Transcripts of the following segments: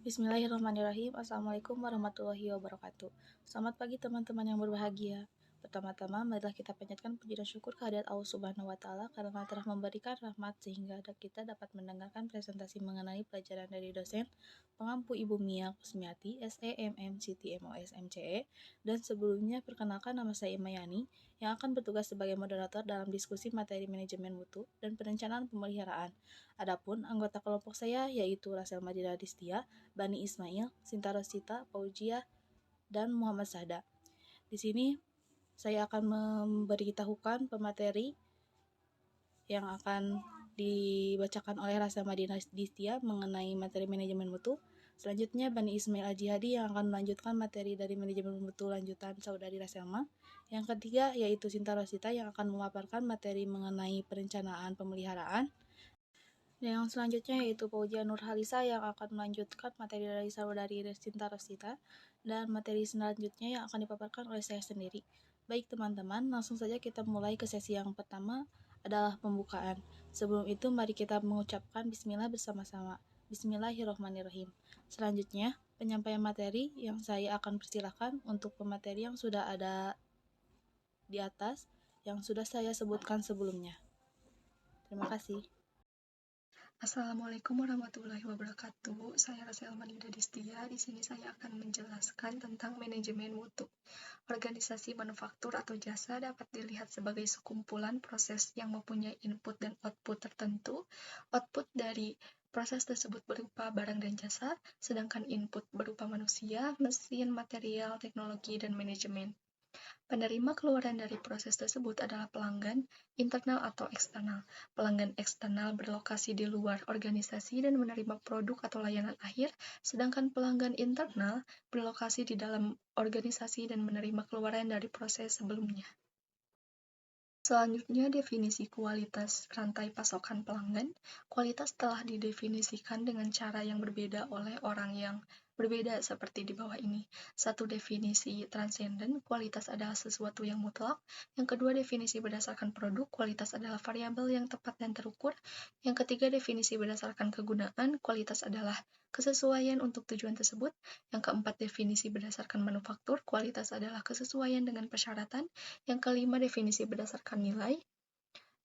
Bismillahirrahmanirrahim. Assalamualaikum warahmatullahi wabarakatuh. Selamat pagi teman-teman yang berbahagia. Pertama-tama, marilah kita panjatkan puji dan syukur kehadirat Allah Subhanahu wa Ta'ala karena telah memberikan rahmat sehingga kita dapat mendengarkan presentasi mengenai pelajaran dari dosen pengampu Ibu Mia Kusmiati, SEMM CTMOS MCE, dan sebelumnya perkenalkan nama saya Imayani yang akan bertugas sebagai moderator dalam diskusi materi manajemen mutu dan perencanaan pemeliharaan. Adapun anggota kelompok saya yaitu Rasel Madina Distia, Bani Ismail, Sinta Rosita, Fauzia, dan Muhammad Sada. Di sini saya akan memberitahukan pemateri yang akan dibacakan oleh Rasa Madinah Distia mengenai materi manajemen mutu. Selanjutnya Bani Ismail Ajihadi yang akan melanjutkan materi dari manajemen mutu lanjutan saudari Raselma. Yang ketiga yaitu Sinta Rosita yang akan memaparkan materi mengenai perencanaan pemeliharaan. Yang selanjutnya yaitu Fauzia Nurhalisa yang akan melanjutkan materi dari saudari Sinta Rosita, dan materi selanjutnya yang akan dipaparkan oleh saya sendiri. Baik teman-teman, langsung saja kita mulai ke sesi yang pertama adalah pembukaan. Sebelum itu mari kita mengucapkan bismillah bersama-sama. Bismillahirrahmanirrahim. Selanjutnya, penyampaian materi yang saya akan persilahkan untuk pemateri yang sudah ada di atas yang sudah saya sebutkan sebelumnya. Terima kasih. Assalamualaikum warahmatullahi wabarakatuh. Saya Rasel Madinah Distia. Di sini saya akan menjelaskan tentang manajemen mutu. Organisasi manufaktur atau jasa dapat dilihat sebagai sekumpulan proses yang mempunyai input dan output tertentu. Output dari proses tersebut berupa barang dan jasa, sedangkan input berupa manusia, mesin, material, teknologi, dan manajemen. Penerima keluaran dari proses tersebut adalah pelanggan, internal atau eksternal. Pelanggan eksternal berlokasi di luar organisasi dan menerima produk atau layanan akhir, sedangkan pelanggan internal berlokasi di dalam organisasi dan menerima keluaran dari proses sebelumnya. Selanjutnya, definisi kualitas rantai pasokan pelanggan. Kualitas telah didefinisikan dengan cara yang berbeda oleh orang yang berbeda seperti di bawah ini. Satu, definisi transenden, kualitas adalah sesuatu yang mutlak. Yang kedua, definisi berdasarkan produk, kualitas adalah variabel yang tepat dan terukur. Yang ketiga, definisi berdasarkan kegunaan, kualitas adalah kesesuaian untuk tujuan tersebut. Yang keempat, definisi berdasarkan manufaktur, kualitas adalah kesesuaian dengan persyaratan. Yang kelima, definisi berdasarkan nilai.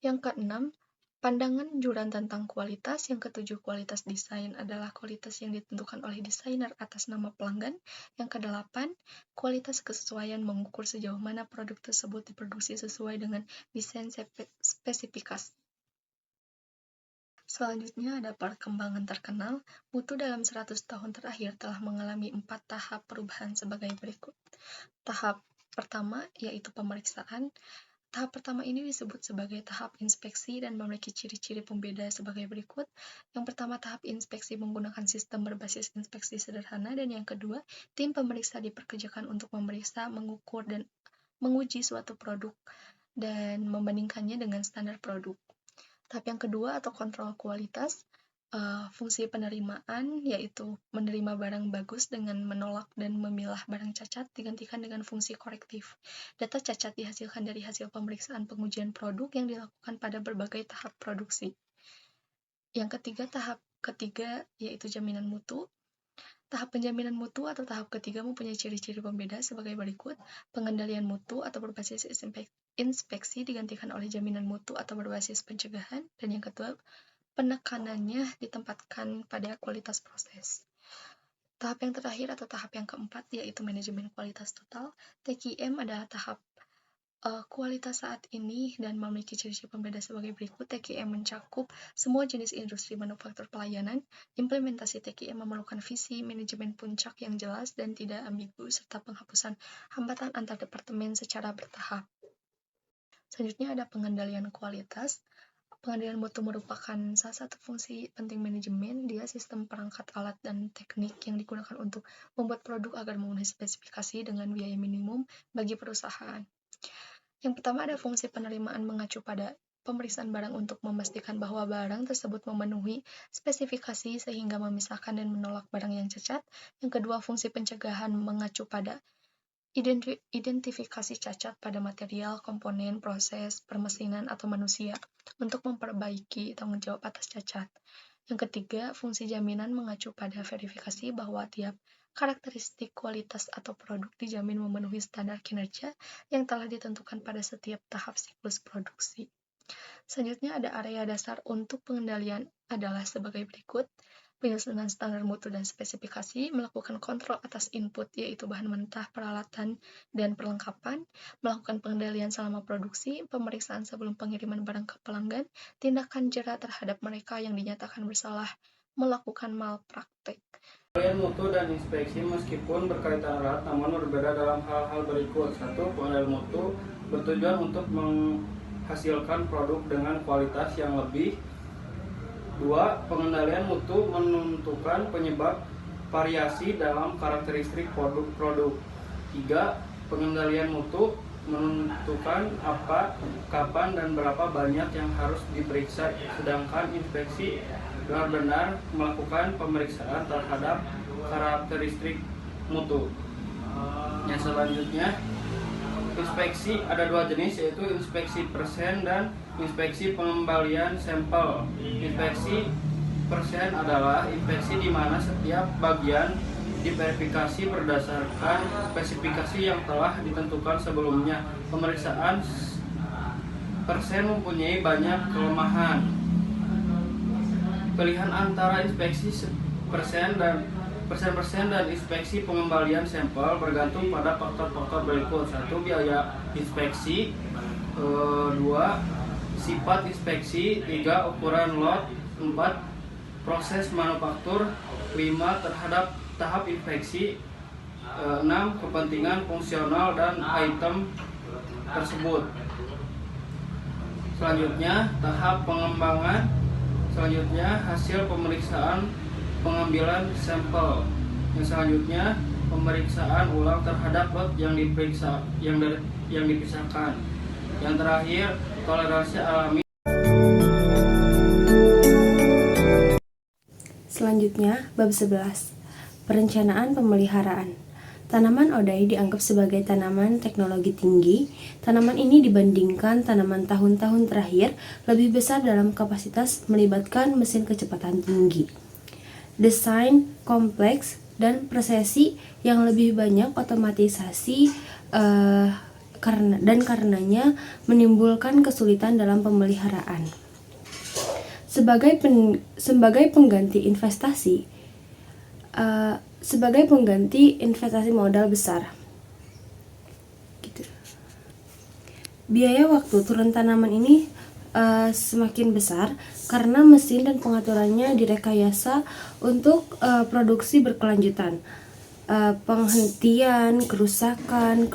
Yang keenam, pandangan Juran tentang kualitas. Yang ketujuh, kualitas desain adalah kualitas yang ditentukan oleh desainer atas nama pelanggan. Yang kedelapan, kualitas kesesuaian mengukur sejauh mana produk tersebut diproduksi sesuai dengan desain spesifikasi. Selanjutnya ada perkembangan terkenal. Mutu dalam 100 tahun terakhir telah mengalami 4 tahap perubahan sebagai berikut. Tahap pertama yaitu pemeriksaan. Tahap pertama ini disebut sebagai tahap inspeksi dan memiliki ciri-ciri pembeda sebagai berikut. Yang pertama, tahap inspeksi menggunakan sistem berbasis inspeksi sederhana, dan yang kedua, tim pemeriksa diperkerjakan untuk memeriksa, mengukur, dan menguji suatu produk dan membandingkannya dengan standar produk. Tahap yang kedua atau kontrol kualitas, fungsi penerimaan yaitu menerima barang bagus dengan menolak dan memilah barang cacat digantikan dengan fungsi korektif. Data cacat dihasilkan dari hasil pemeriksaan pengujian produk yang dilakukan pada berbagai tahap produksi. Yang ketiga, tahap ketiga yaitu jaminan mutu. Tahap penjaminan mutu atau tahap ketiga mempunyai ciri-ciri pembeda sebagai berikut. Pengendalian mutu atau berbasis inspeksi digantikan oleh jaminan mutu atau berbasis pencegahan. Dan yang kedua, penekanannya ditempatkan pada kualitas proses. Tahap yang terakhir atau tahap yang keempat yaitu manajemen kualitas total. TQM adalah tahap kualitas saat ini dan memiliki ciri-ciri pembeda sebagai berikut. TQM mencakup semua jenis industri manufaktur pelayanan. Implementasi TQM memerlukan visi manajemen puncak yang jelas dan tidak ambigu serta penghapusan hambatan antar departemen secara bertahap. Selanjutnya ada pengendalian kualitas. Pengendalian mutu merupakan salah satu fungsi penting manajemen. Dia sistem perangkat alat dan teknik yang digunakan untuk membuat produk agar memenuhi spesifikasi dengan biaya minimum bagi perusahaan. Yang pertama ada fungsi penerimaan mengacu pada pemeriksaan barang untuk memastikan bahwa barang tersebut memenuhi spesifikasi sehingga memisahkan dan menolak barang yang cacat. Yang kedua, fungsi pencegahan mengacu pada identifikasi cacat pada material, komponen, proses, permesinan, atau manusia untuk memperbaiki tanggung jawab atas cacat. Yang ketiga, fungsi jaminan mengacu pada verifikasi bahwa tiap karakteristik kualitas atau produk dijamin memenuhi standar kinerja yang telah ditentukan pada setiap tahap siklus produksi. Selanjutnya ada area dasar untuk pengendalian adalah sebagai berikut. Penyusunan standar mutu dan spesifikasi, melakukan kontrol atas input yaitu bahan mentah, peralatan, dan perlengkapan, melakukan pengendalian selama produksi, pemeriksaan sebelum pengiriman barang ke pelanggan, tindakan jera terhadap mereka yang dinyatakan bersalah melakukan malpraktek. Pengendalian mutu dan inspeksi meskipun berkaitan erat namun berbeda dalam hal-hal berikut. 1. Pengendalian mutu bertujuan untuk menghasilkan produk dengan kualitas yang lebih. 2. Pengendalian mutu menentukan penyebab variasi dalam karakteristik produk. 3. Pengendalian mutu menentukan apa, kapan, dan berapa banyak yang harus diperiksa, sedangkan inspeksi benar-benar melakukan pemeriksaan terhadap karakteristik mutu. Yang selanjutnya, inspeksi ada dua jenis, yaitu inspeksi persen dan inspeksi pengembalian sampel. Inspeksi persen adalah inspeksi di mana setiap bagian diverifikasi berdasarkan spesifikasi yang telah ditentukan sebelumnya. Pemeriksaan persen mempunyai banyak kelemahan. Pilihan antara inspeksi persen dan inspeksi pengembalian sampel bergantung pada faktor-faktor berikut. 1. Biaya inspeksi. 2. Sifat inspeksi. 3. Ukuran lot. 4. Proses manufaktur. 5. Terhadap tahap inspeksi. 6. Kepentingan fungsional dan item tersebut. Selanjutnya, tahap pengembangan. Selanjutnya, hasil pemeriksaan pengambilan sampel. Yang selanjutnya, pemeriksaan ulang terhadap lot yang dipisahkan. Yang terakhir, toleransi alami. Selanjutnya, bab 11. Perencanaan pemeliharaan. Tanaman odai dianggap sebagai tanaman teknologi tinggi. Tanaman ini dibandingkan tanaman tahun-tahun terakhir lebih besar dalam kapasitas melibatkan mesin kecepatan tinggi, desain kompleks, dan prosesi yang lebih banyak otomatisasi karenanya menimbulkan kesulitan dalam pemeliharaan. Sebagai pengganti investasi modal besar. Gitu. Biaya waktu turun tanaman ini semakin besar karena mesin dan pengaturannya direkayasa untuk produksi berkelanjutan. Penghentian, kerusakan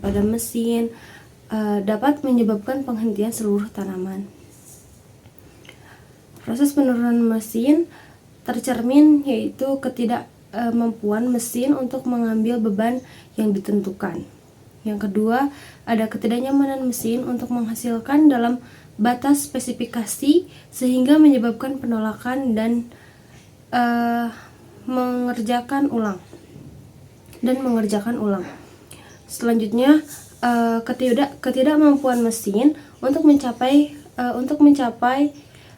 pada mesin dapat menyebabkan penghentian seluruh tanaman. Proses penurunan mesin tercermin yaitu ketidakmampuan mesin untuk mengambil beban yang ditentukan. Yang kedua, ada ketidaknyamanan mesin untuk menghasilkan dalam batas spesifikasi sehingga menyebabkan penolakan dan mengerjakan ulang. Selanjutnya, ketidakmampuan mesin untuk mencapai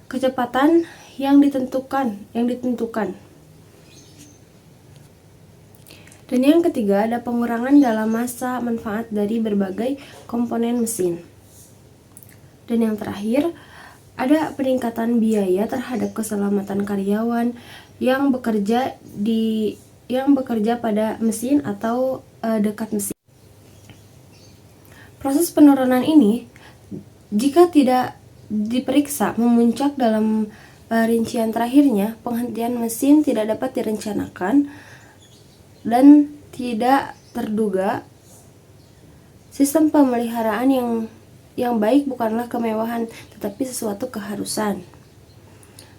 kecepatan yang ditentukan. Dan yang ketiga, ada pengurangan dalam masa manfaat dari berbagai komponen mesin. Dan yang terakhir, ada peningkatan biaya terhadap keselamatan karyawan yang bekerja pada mesin atau dekat mesin. Proses penurunan ini, jika tidak diperiksa, memuncak dalam rincian terakhirnya. Penghentian mesin tidak dapat direncanakan dan tidak terduga. Sistem pemeliharaan yang baik bukanlah kemewahan, tetapi sesuatu keharusan.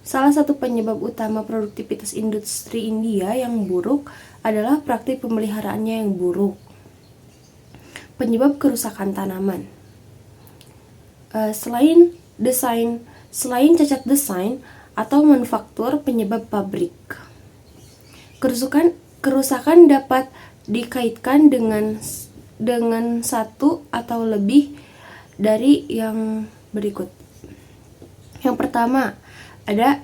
Salah satu penyebab utama produktivitas industri India yang buruk adalah praktik pemeliharaannya yang buruk. Penyebab kerusakan tanaman. Selain cacat desain atau manufaktur, penyebab pabrik. Kerusakan dapat dikaitkan dengan satu atau lebih dari yang berikut. Yang pertama, ada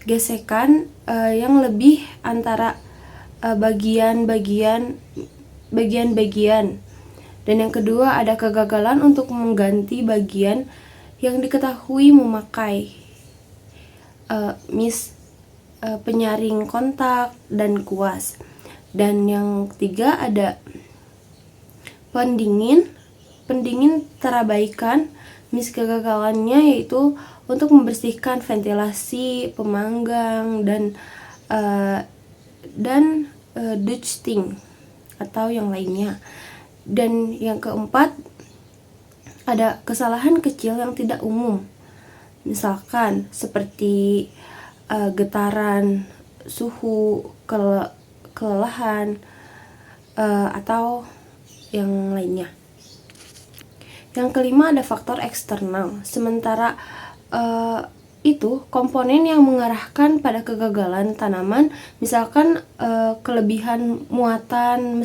gesekan yang lebih antara bagian-bagian. Dan yang kedua ada kegagalan untuk mengganti bagian yang diketahui memakai penyaring kontak dan kuas. Dan yang ketiga ada pendingin terabaikan. Kegagalannya yaitu untuk membersihkan ventilasi, pemanggang dan ducting atau yang lainnya. Dan yang keempat ada kesalahan kecil yang tidak umum, misalkan seperti getaran, suhu, kelelahan, atau yang lainnya. Yang kelima ada faktor eksternal. Sementara itu komponen yang mengarahkan pada kegagalan tanaman, misalkan kelebihan muatan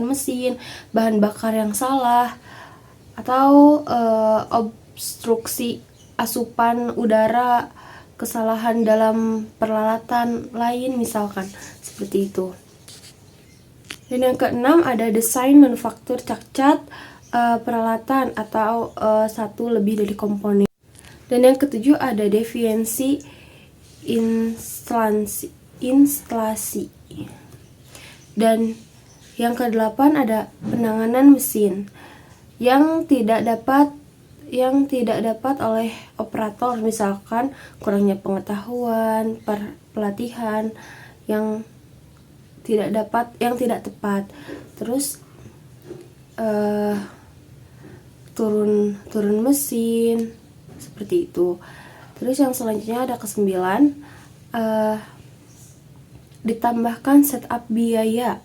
mesin, bahan bakar yang salah, atau obstruksi asupan udara, kesalahan dalam peralatan lain misalkan seperti itu. Dan yang keenam ada desain manufaktur cacat peralatan atau satu lebih dari komponen. Dan yang ketujuh ada deviasi instalasi. Dan yang kedelapan ada penanganan mesin yang tidak dapat oleh operator, misalkan kurangnya pengetahuan, pelatihan yang tidak tepat, terus turun mesin seperti itu. Terus yang selanjutnya ada kesembilan, ditambahkan setup biaya,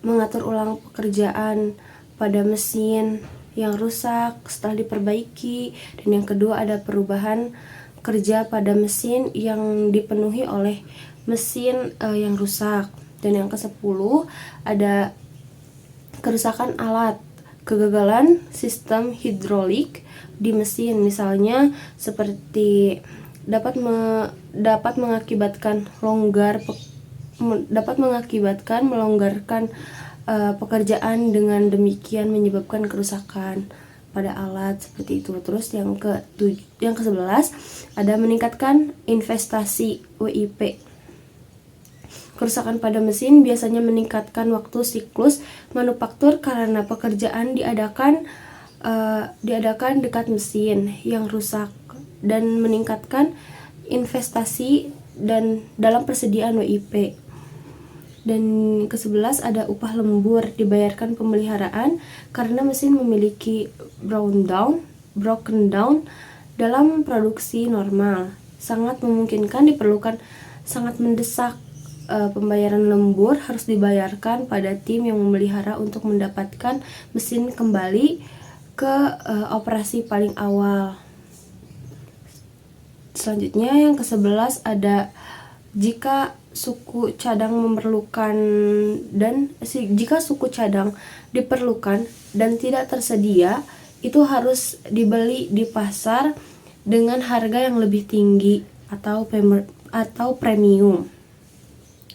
mengatur ulang pekerjaan pada mesin yang rusak setelah diperbaiki. Dan yang kedua ada perubahan kerja pada mesin yang dipenuhi oleh mesin yang rusak. Dan yang ke-10 ada kerusakan alat, kegagalan sistem hidrolik di mesin, misalnya seperti dapat mengakibatkan melonggarkan pekerjaan, dengan demikian menyebabkan kerusakan pada alat seperti itu. Terus yang ke-11 ada meningkatkan investasi WIP. Kerusakan pada mesin biasanya meningkatkan waktu siklus manufaktur karena pekerjaan diadakan dekat mesin yang rusak, dan meningkatkan investasi dan dalam persediaan WIP. Dan ke-11 ada upah lembur, dibayarkan pemeliharaan karena mesin memiliki broken down dalam produksi normal. Sangat memungkinkan sangat mendesak pembayaran lembur harus dibayarkan pada tim yang memelihara untuk mendapatkan mesin kembali ke operasi paling awal. Selanjutnya yang ke-11 ada jika suku cadang diperlukan dan tidak tersedia, itu harus dibeli di pasar dengan harga yang lebih tinggi atau premium.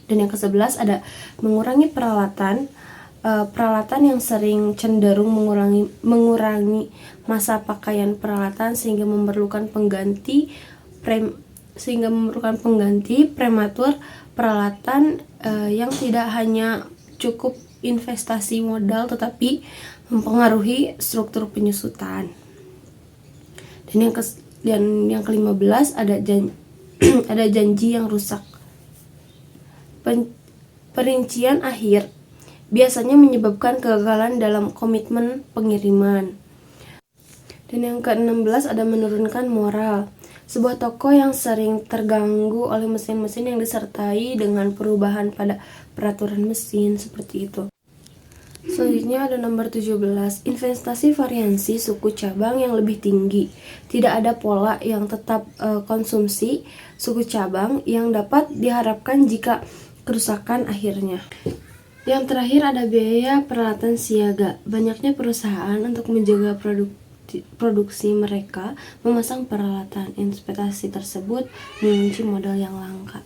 Dan yang ke-11 ada mengurangi peralatan yang sering cenderung mengurangi masa pakaian peralatan sehingga memerlukan pengganti prematur peralatan yang tidak hanya cukup investasi modal tetapi mempengaruhi struktur penyusutan. Dan yang ke-15 ada janji yang rusak. Perincian akhir biasanya menyebabkan kegagalan dalam komitmen pengiriman. Dan yang ke-16 ada menurunkan moral. Sebuah toko yang sering terganggu oleh mesin-mesin yang disertai dengan perubahan pada peraturan mesin seperti itu. Selanjutnya ada nomor 17, investasi variansi suku cabang yang lebih tinggi. Tidak ada pola yang tetap konsumsi suku cabang yang dapat diharapkan jika kerusakan akhirnya. Yang terakhir ada biaya peralatan siaga. Banyaknya perusahaan untuk menjaga produksi mereka memasang peralatan. Investasi tersebut mengunci modal yang langka.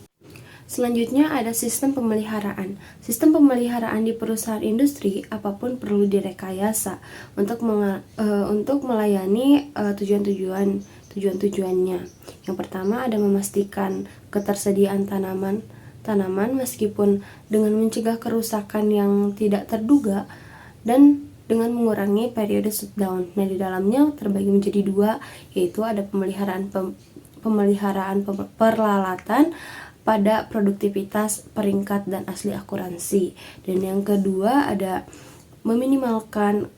Selanjutnya ada sistem pemeliharaan. Sistem pemeliharaan di perusahaan industri apapun perlu direkayasa untuk melayani tujuan-tujuannya. Yang pertama ada memastikan ketersediaan tanaman meskipun dengan mencegah kerusakan yang tidak terduga dan dengan mengurangi periode shutdown. Nah, di dalamnya terbagi menjadi dua, yaitu ada pemeliharaan peralatan pada produktivitas, peringkat, dan asli akuransi. Dan yang kedua ada meminimalkan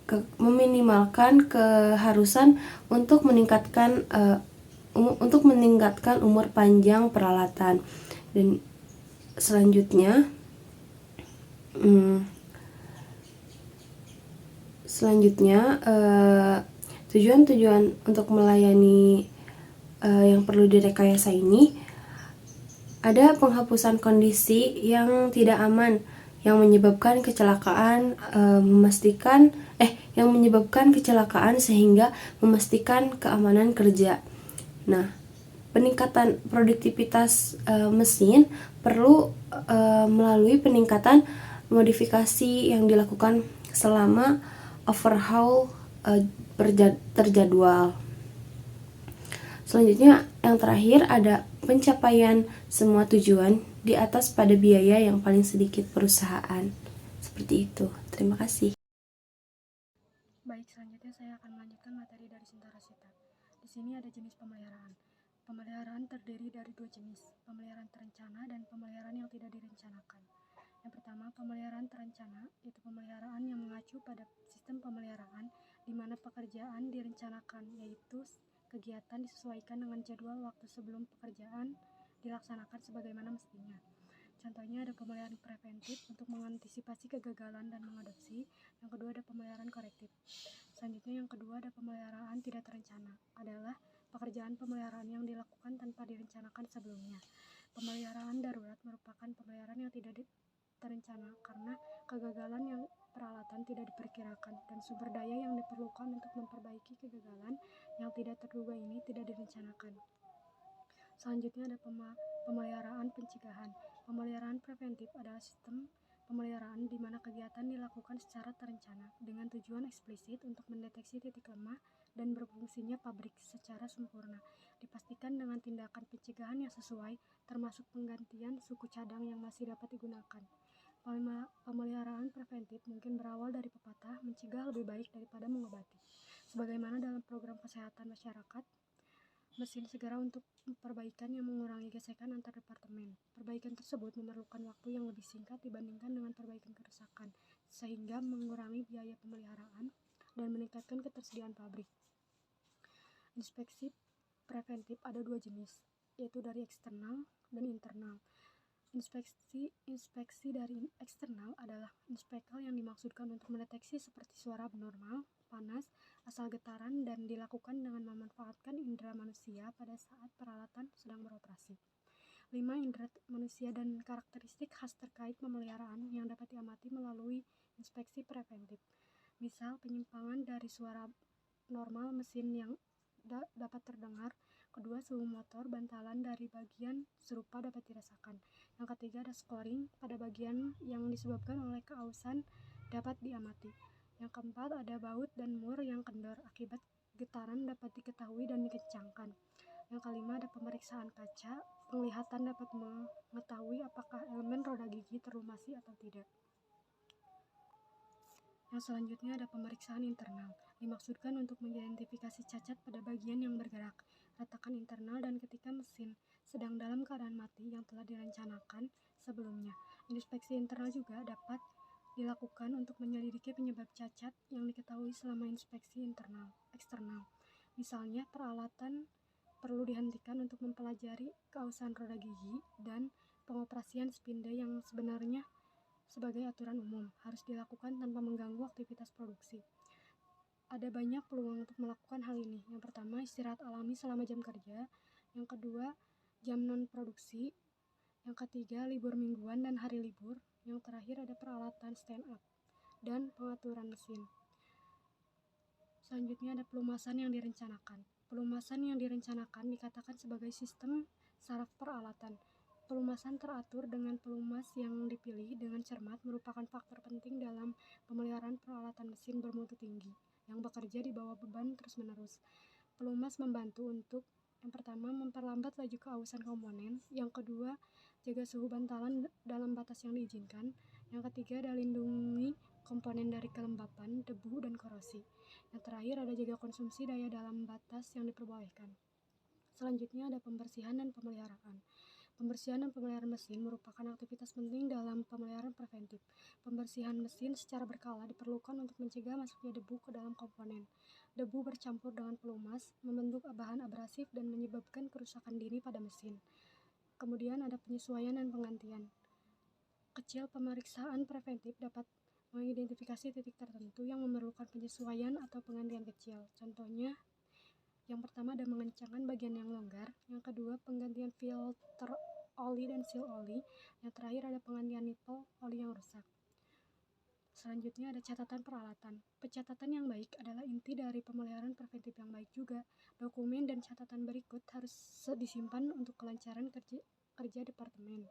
keharusan untuk meningkatkan umur panjang peralatan. Dan selanjutnya tujuan-tujuan untuk melayani yang perlu direkayasa ini ada penghapusan kondisi yang tidak aman yang menyebabkan kecelakaan sehingga memastikan keamanan kerja. Nah, peningkatan produktivitas mesin perlu melalui peningkatan modifikasi yang dilakukan selama overhaul terjadwal. Selanjutnya yang terakhir ada pencapaian semua tujuan di atas pada biaya yang paling sedikit perusahaan. Seperti itu. Terima kasih. Baik, selanjutnya saya akan melanjutkan materi dari Sinta Rosita. Di sini ada jenis pemeliharaan. Pemeliharaan terdiri dari dua jenis, pemeliharaan terencana dan pemeliharaan yang tidak direncanakan. Yang pertama, pemeliharaan terencana, yaitu pemeliharaan yang mengacu pada sistem pemeliharaan di mana pekerjaan direncanakan, yaitu kegiatan disesuaikan dengan jadwal waktu sebelum pekerjaan dilaksanakan sebagaimana mestinya. Contohnya ada pemeliharaan preventif untuk mengantisipasi kegagalan dan mengadopsi. Yang kedua ada pemeliharaan korektif. Selanjutnya yang kedua ada pemeliharaan tidak terencana, adalah pekerjaan pemeliharaan yang dilakukan tanpa direncanakan sebelumnya. Pemeliharaan darurat merupakan pemeliharaan yang tidak terencana karena kegagalan yang peralatan tidak diperkirakan dan sumber daya yang diperlukan untuk memperbaiki kegagalan yang tidak terduga ini tidak direncanakan. Selanjutnya ada pemeliharaan pencegahan. Pemeliharaan preventif adalah sistem pemeliharaan di mana kegiatan dilakukan secara terencana dengan tujuan eksplisit untuk mendeteksi titik lemah dan berfungsinya pabrik secara sempurna. Dipastikan dengan tindakan pencegahan yang sesuai, termasuk penggantian suku cadang yang masih dapat digunakan. Pemeliharaan preventif mungkin berawal dari pepatah mencegah lebih baik daripada mengobati. Sebagaimana dalam program kesehatan masyarakat, mesin segera untuk perbaikan yang mengurangi gesekan antar departemen. Perbaikan tersebut memerlukan waktu yang lebih singkat dibandingkan dengan perbaikan kerusakan, sehingga mengurangi biaya pemeliharaan dan meningkatkan ketersediaan pabrik. Inspeksi preventif ada dua jenis, yaitu dari eksternal dan internal. Inspeksi dari eksternal adalah inspektor yang dimaksudkan untuk mendeteksi seperti suara abnormal, panas, asal getaran dan dilakukan dengan memanfaatkan indera manusia pada saat peralatan sedang beroperasi. 5. Indera manusia dan karakteristik khas terkait pemeliharaan yang dapat diamati melalui inspeksi preventif. Misal, penyimpangan dari suara normal mesin yang dapat terdengar. Kedua, suhu motor bantalan dari bagian serupa dapat dirasakan. Yang ketiga ada scoring pada bagian yang disebabkan oleh keausan dapat diamati. Yang keempat ada baut dan mur yang kendor akibat getaran dapat diketahui dan dikencangkan. Yang kelima ada pemeriksaan kaca, penglihatan dapat mengetahui apakah elemen roda gigi terlumasi atau tidak. Yang selanjutnya ada pemeriksaan internal, dimaksudkan untuk mengidentifikasi cacat pada bagian yang bergerak, retakan internal dan ketika mesin sedang dalam keadaan mati yang telah direncanakan sebelumnya. Inspeksi internal juga dapat dilakukan untuk menyelidiki penyebab cacat yang diketahui selama inspeksi eksternal. Misalnya, peralatan perlu dihentikan untuk mempelajari keausan roda gigi dan pengoperasian spindle yang sebenarnya sebagai aturan umum harus dilakukan tanpa mengganggu aktivitas produksi. Ada banyak peluang untuk melakukan hal ini. Yang pertama, istirahat alami selama jam kerja. Yang kedua, jam non-produksi. Yang ketiga, libur mingguan dan hari libur. Yang terakhir ada peralatan stand up dan pengaturan mesin. Selanjutnya ada pelumasan yang direncanakan. Pelumasan yang direncanakan dikatakan sebagai sistem saraf peralatan. Pelumasan teratur dengan pelumas yang dipilih dengan cermat merupakan faktor penting dalam pemeliharaan peralatan mesin bermutu tinggi yang bekerja di bawah beban terus-menerus. Pelumas membantu untuk yang pertama, memperlambat laju keausan komponen. Yang kedua, jaga suhu bantalan dalam batas yang diizinkan. Yang ketiga, ada lindungi komponen dari kelembapan, debu, dan korosi. Yang terakhir, ada jaga konsumsi daya dalam batas yang diperbolehkan. Selanjutnya ada pembersihan dan pemeliharaan. Pembersihan dan pemeliharaan mesin merupakan aktivitas penting dalam pemeliharaan preventif. Pembersihan mesin secara berkala diperlukan untuk mencegah masuknya debu ke dalam komponen. Debu bercampur dengan pelumas, membentuk bahan abrasif dan menyebabkan kerusakan dini pada mesin. Kemudian ada penyesuaian dan penggantian. Kecil pemeriksaan preventif dapat mengidentifikasi titik tertentu yang memerlukan penyesuaian atau penggantian kecil. Contohnya, yang pertama ada mengencangkan bagian yang longgar, yang kedua penggantian filter oli dan seal oli, yang terakhir ada penggantian nipple oli yang rusak. Selanjutnya ada catatan peralatan. Pencatatan yang baik adalah inti dari pemeliharaan preventif yang baik juga. Dokumen dan catatan berikut harus disimpan untuk kelancaran kerja departemen.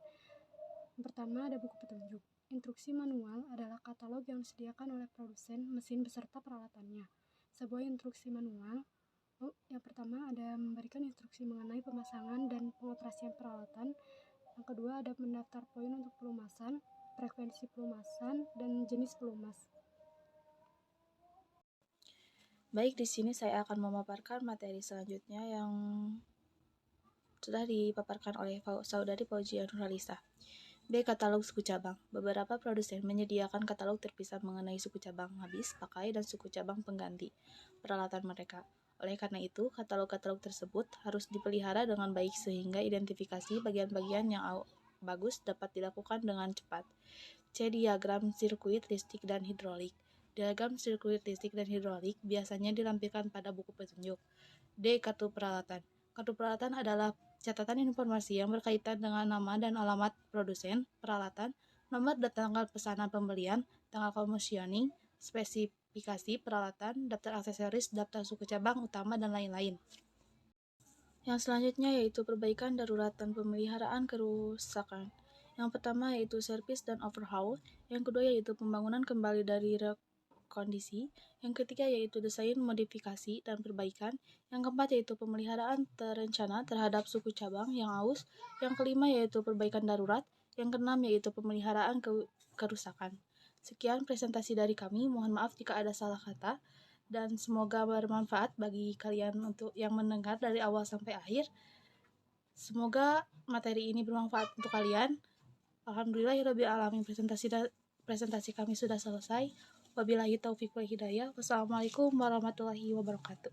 Yang pertama ada buku petunjuk. Instruksi manual adalah katalog yang disediakan oleh produsen mesin beserta peralatannya. Sebuah instruksi manual yang pertama ada memberikan instruksi mengenai pemasangan dan pengoperasian peralatan. Yang kedua ada mendaftar poin untuk pelumasan, frekuensi pelumasan, dan jenis pelumas. Baik, di sini saya akan memaparkan materi selanjutnya yang sudah dipaparkan oleh Saudari Fauzia Nurhalisa. B. Katalog suku cabang. Beberapa produsen menyediakan katalog terpisah mengenai suku cabang habis pakai dan suku cabang pengganti peralatan mereka. Oleh karena itu, katalog-katalog tersebut harus dipelihara dengan baik sehingga identifikasi bagian-bagian yang bagus dapat dilakukan dengan cepat. C. Diagram sirkuit listrik dan hidrolik. Diagram sirkuit listrik dan hidrolik biasanya dilampirkan pada buku petunjuk. D. Kartu peralatan. Kartu peralatan adalah catatan informasi yang berkaitan dengan nama dan alamat produsen, peralatan, nomor dan tanggal pesanan pembelian, tanggal commissioning, spesifikasi peralatan, daftar aksesoris, daftar suku cabang utama, dan lain-lain. Yang selanjutnya yaitu perbaikan darurat dan pemeliharaan kerusakan. Yang pertama yaitu servis dan overhaul, yang kedua yaitu pembangunan kembali dari kondisi, yang ketiga yaitu desain, modifikasi, dan perbaikan, yang keempat yaitu pemeliharaan terencana terhadap suku cabang yang aus, yang kelima yaitu perbaikan darurat, yang keenam yaitu pemeliharaan kerusakan. Sekian presentasi dari kami, mohon maaf jika ada salah kata, dan semoga bermanfaat bagi kalian untuk yang mendengar dari awal sampai akhir. Semoga materi ini bermanfaat untuk kalian. Alhamdulillahirabbil alamin, presentasi kami sudah selesai. Wabillahi taufiq wal hidayah. Wassalamualaikum warahmatullahi wabarakatuh.